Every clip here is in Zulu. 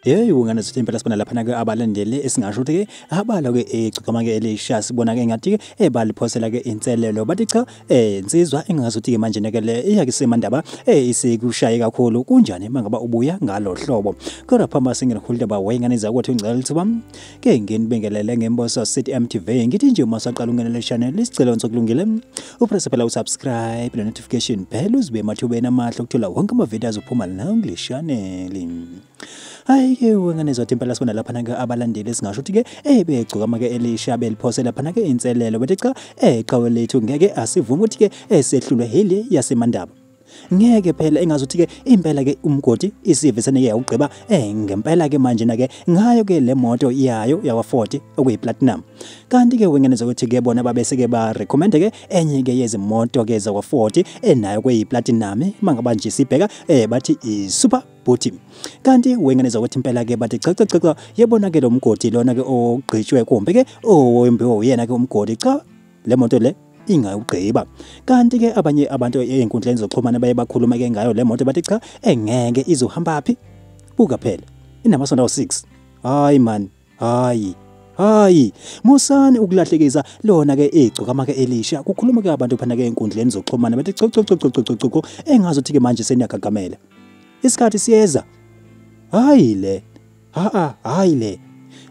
Ungane sithi impela sibona lapha ke abalandeli esingasho ukuthi ke abala ke Igcokama ke elisha sibona ke ngathi ke baliphosela ke inselelo bathi cha insizwa engazuthi ke manje ke le iyake semandaba isikushaye kakhulu kunjani mangaba ubuya ngalo hlobo kodwa phamba singenikhulile ba wayengane zakwethu ingcela lithuba ke nginibingelele ngemboso City MTV ngithi nje uma saqala ungenele channel isicelo sokulungile upress phela usubscribe le notification bell uzibe mathubeni amahlo ukuthola wonke ama videos uphuma la ngile channel. Hayi ke wengane zothi impela sibona lapha ke abalandeli singasho ukuthi ke begcokama ke elisha beliphosa lapha ke inselelo bethi cha eqhawe lethu ngeke asivume ukuthi ke sehlulwe heli yasemandaba ngeke phela engazuthi ke impela ke umgodi isivesene ke ugqiba ngempela ke manje na ke ngayo ke le moto yayo yawa Ford okuyi Platinum kanti ke wengane zokuthi ke bona babese ke ba recommend ke enye ke yezimoto ke zakwa Ford nayo kuyi Platinum mangaba nje sibheka bathi i Super Buty kanti wengane zokuthi impela ke bathi cha yebona ke lo mgodi lona ke ogqitshwe kumbe ke owembiwe uyena ke umgodi cha le moto le ingawugqiba kanti ke abanye abantu einkundleni zokuxhumana baye bakhuluma ke ngayo le moto bathi cha engeke izohamba phi buka phela inamasonto 6 hayi man hayi musani ukulahlekisa lona ke Igcokama ke elisha kukhuluma ke abantu phana ke einkundleni zokuxhumana bathi co engazuthi ke manje seniyagagamela isikhathi siyeza hayi le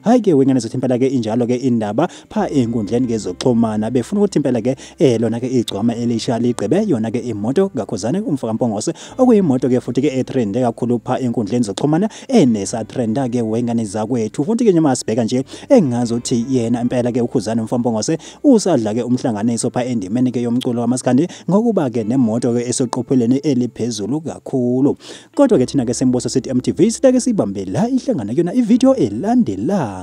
hayi ke wengane zothi impela ke injalo ke indaba pha einkundleni ke zoxhumana befuna ukuthi impela ke lona ke Igcokama elisha ligqibe yona ke imoto kakhuzani umfaka mpongose okuyimoto ke futhi ke etrend kakhulu pha einkundleni zoxhumana enesa trenda ke wengane zakwethu futhi ke noma sibheka nje engazothi yena impela ke ukhuzani umfaka mpongose usadla ke umhlanganiso pha endimeni ke yomculo wamaskandi ngokuba ke nemoto ke esoqopheleni eliphezulu kakhulu kodwa ke thina ke semboso City MTV sitake sibambe la ihlangana yona ivideo elandelayo.